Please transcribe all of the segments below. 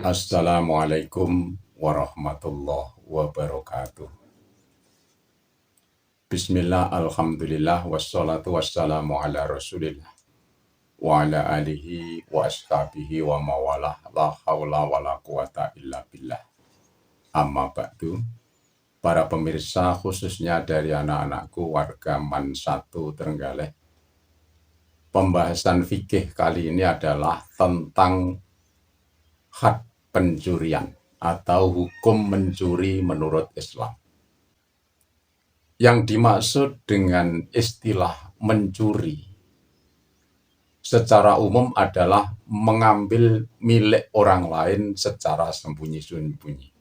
Assalamualaikum warahmatullahi wabarakatuh. Bismillah, alhamdulillah, wassalatu wassalamu ala rasulillah wa ala alihi wa ashabihi wa mawalah, la hawla wa la quwata illa billah. Amma ba'du, para pemirsa khususnya dari anak-anakku warga Man 1 Trenggalek. Pembahasan fikih kali ini adalah tentang had pencurian atau hukum mencuri menurut Islam. Yang dimaksud dengan istilah mencuri secara umum adalah mengambil milik orang lain secara sembunyi-sembunyi.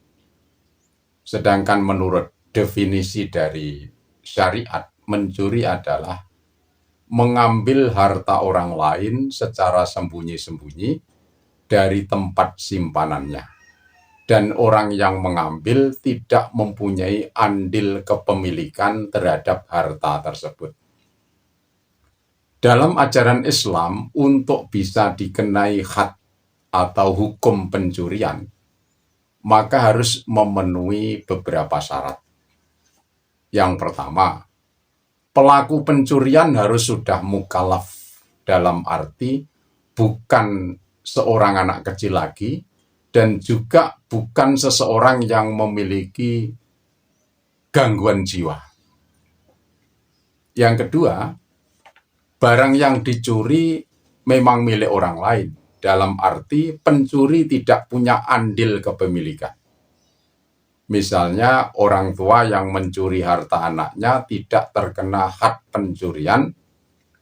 Sedangkan menurut definisi dari syariat, mencuri adalah mengambil harta orang lain secara sembunyi-sembunyi dari tempat simpanannya, dan orang yang mengambil tidak mempunyai andil kepemilikan terhadap harta tersebut. Dalam ajaran Islam, untuk bisa dikenai had atau hukum pencurian, maka harus memenuhi beberapa syarat. Yang pertama, pelaku pencurian harus sudah mukallaf, dalam arti bukan seorang anak kecil lagi, dan juga bukan seseorang yang memiliki gangguan jiwa. Yang kedua, barang yang dicuri memang milik orang lain, dalam arti pencuri tidak punya andil kepemilikan. Misalnya orang tua yang mencuri harta anaknya tidak terkena had pencurian,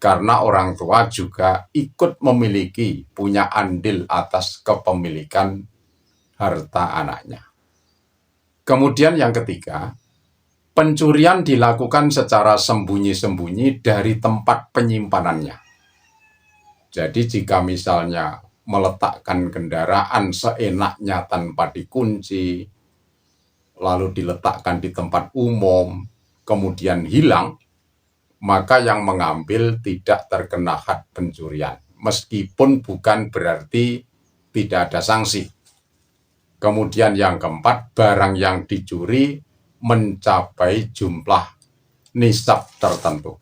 karena orang tua juga ikut memiliki, punya andil atas kepemilikan harta anaknya. Kemudian yang ketiga, pencurian dilakukan secara sembunyi-sembunyi dari tempat penyimpanannya. Jadi jika misalnya meletakkan kendaraan seenaknya tanpa dikunci, lalu diletakkan di tempat umum, kemudian hilang, maka yang mengambil tidak terkena had pencurian, meskipun bukan berarti tidak ada sanksi. Kemudian yang keempat, barang yang dicuri mencapai jumlah nisab tertentu.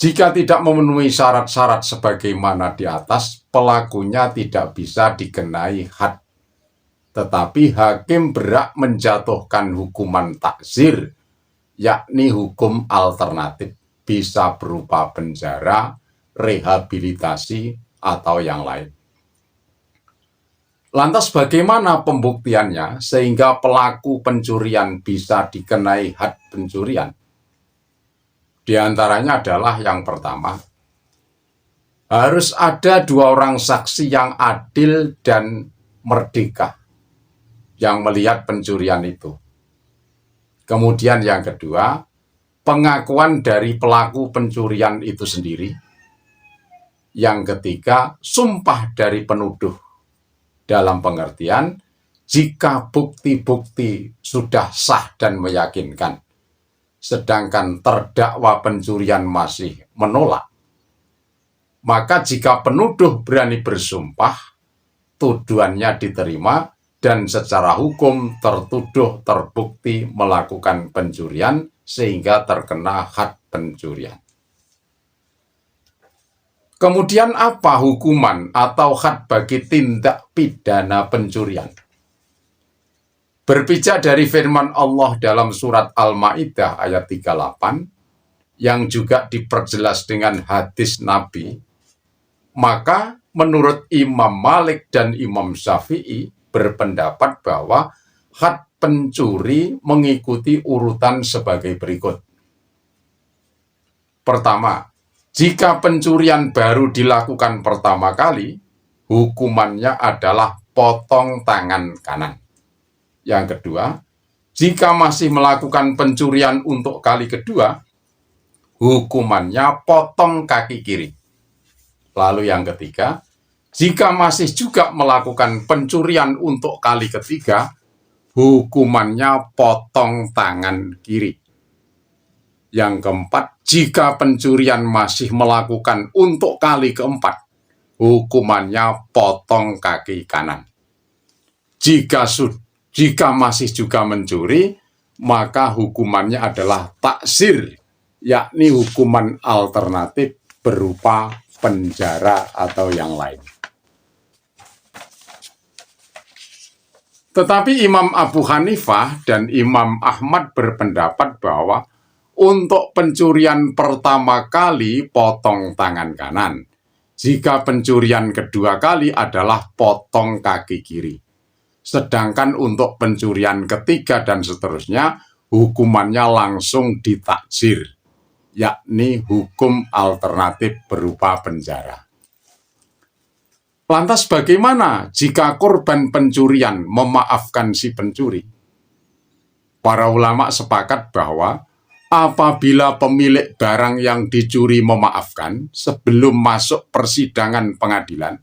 Jika tidak memenuhi syarat-syarat sebagaimana di atas, pelakunya tidak bisa dikenai had. Tetapi hakim berhak menjatuhkan hukuman takzir, yakni hukum alternatif, bisa berupa penjara, rehabilitasi, atau yang lain. Lantas bagaimana pembuktiannya sehingga pelaku pencurian bisa dikenai had pencurian? Di antaranya adalah yang pertama, harus ada 2 orang saksi yang adil dan merdeka yang melihat pencurian itu. Kemudian yang kedua, pengakuan dari pelaku pencurian itu sendiri. Yang ketiga, sumpah dari penuduh, dalam pengertian jika bukti-bukti sudah sah dan meyakinkan, sedangkan terdakwa pencurian masih menolak, maka jika penuduh berani bersumpah, tuduhannya diterima, dan secara hukum tertuduh terbukti melakukan pencurian sehingga terkena had pencurian. Kemudian apa hukuman atau had bagi tindak pidana pencurian? Berpijak dari firman Allah dalam surat Al-Ma'idah ayat 38, yang juga diperjelas dengan hadis Nabi, maka menurut Imam Malik dan Imam Syafi'i berpendapat bahwa had pencuri mengikuti urutan sebagai berikut. Pertama, jika pencurian baru dilakukan pertama kali, hukumannya adalah potong tangan kanan. Yang kedua, jika masih melakukan pencurian untuk kali kedua, hukumannya potong kaki kiri. Lalu yang ketiga, jika masih juga melakukan pencurian untuk kali ketiga, hukumannya potong tangan kiri. Yang keempat, jika pencurian masih melakukan untuk kali keempat, hukumannya potong kaki kanan. Jika masih juga mencuri, maka hukumannya adalah taksir, yakni hukuman alternatif berupa penjara atau yang lain. Tetapi Imam Abu Hanifah dan Imam Ahmad berpendapat bahwa untuk pencurian pertama kali potong tangan kanan. Jika pencurian kedua kali adalah potong kaki kiri. Sedangkan untuk pencurian ketiga dan seterusnya, hukumannya langsung ditaksir, yakni hukum alternatif berupa penjara. Lantas bagaimana jika korban pencurian memaafkan si pencuri? Para ulama sepakat bahwa apabila pemilik barang yang dicuri memaafkan sebelum masuk persidangan pengadilan,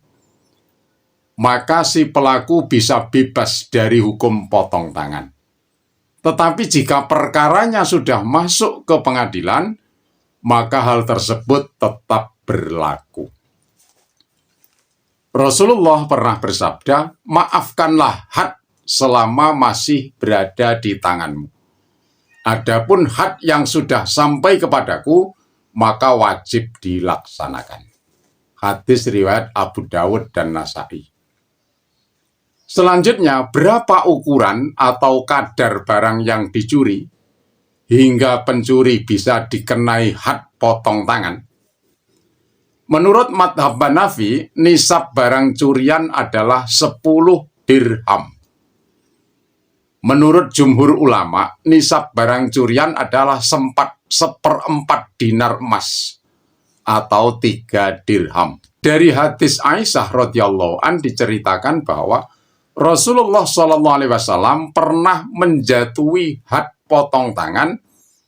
maka si pelaku bisa bebas dari hukum potong tangan. Tetapi jika perkaranya sudah masuk ke pengadilan, maka hal tersebut tetap berlaku. Rasulullah pernah bersabda, maafkanlah had selama masih berada di tanganmu. Adapun had yang sudah sampai kepadaku, maka wajib dilaksanakan. Hadis riwayat Abu Dawud dan Nasai. Selanjutnya, berapa ukuran atau kadar barang yang dicuri hingga pencuri bisa dikenai had potong tangan? Menurut madhab Hanafi, nisab barang curian adalah 10 dirham. Menurut jumhur ulama, nisab barang curian adalah 1/4 dinar emas atau 3 dirham. Dari hadis Aisyah radhiyallahu an diceritakan bahwa Rasulullah SAW pernah menjatuhi had potong tangan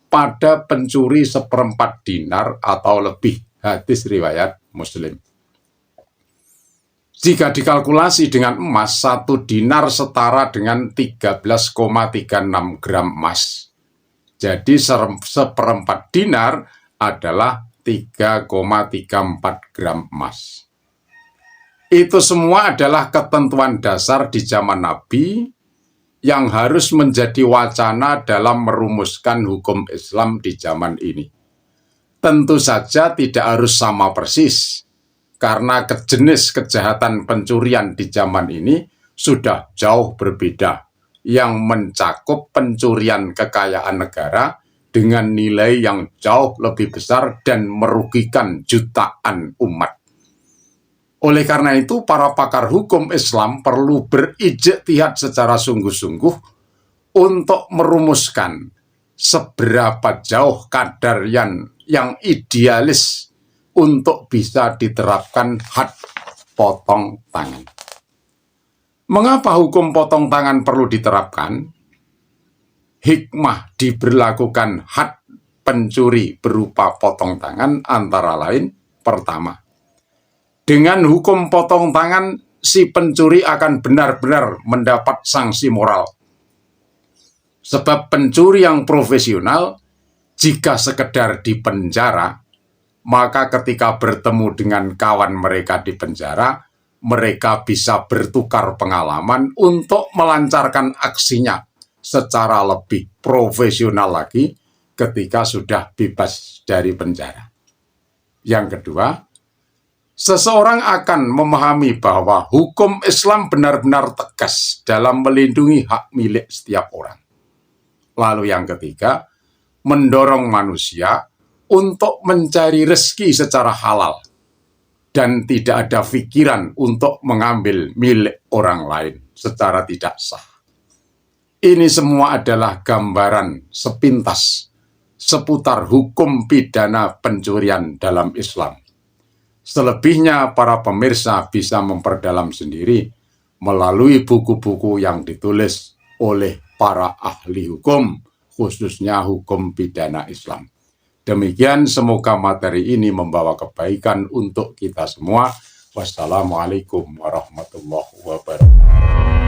pada pencuri 1/4 dinar atau lebih. Hadis riwayat Muslim. Jika dikalkulasi dengan emas, 1 dinar setara dengan 13,36 gram emas. Jadi 1/4 dinar adalah 3,34 gram emas. Itu semua adalah ketentuan dasar di zaman Nabi yang harus menjadi wacana dalam merumuskan hukum Islam di zaman ini. Tentu saja tidak harus sama persis, karena jenis kejahatan pencurian di zaman ini sudah jauh berbeda, yang mencakup pencurian kekayaan negara dengan nilai yang jauh lebih besar dan merugikan jutaan umat. Oleh karena itu, para pakar hukum Islam perlu berijtihad secara sungguh-sungguh untuk merumuskan seberapa jauh kadar yang idealis untuk bisa diterapkan had potong tangan. Mengapa hukum potong tangan perlu diterapkan? Hikmah diberlakukan had pencuri berupa potong tangan antara lain, pertama, dengan hukum potong tangan si pencuri akan benar-benar mendapat sanksi moral. Sebab pencuri yang profesional, jika sekedar di penjara, maka ketika bertemu dengan kawan mereka di penjara, mereka bisa bertukar pengalaman untuk melancarkan aksinya secara lebih profesional lagi ketika sudah bebas dari penjara. Yang kedua, seseorang akan memahami bahwa hukum Islam benar-benar tegas dalam melindungi hak milik setiap orang. Lalu yang ketiga, mendorong manusia untuk mencari rezeki secara halal dan tidak ada pikiran untuk mengambil milik orang lain secara tidak sah. Ini semua adalah gambaran sepintas seputar hukum pidana pencurian dalam Islam. Selebihnya para pemirsa bisa memperdalam sendiri melalui buku-buku yang ditulis oleh para ahli hukum, khususnya hukum pidana Islam. Demikian, semoga materi ini membawa kebaikan untuk kita semua. Wassalamualaikum warahmatullahi wabarakatuh.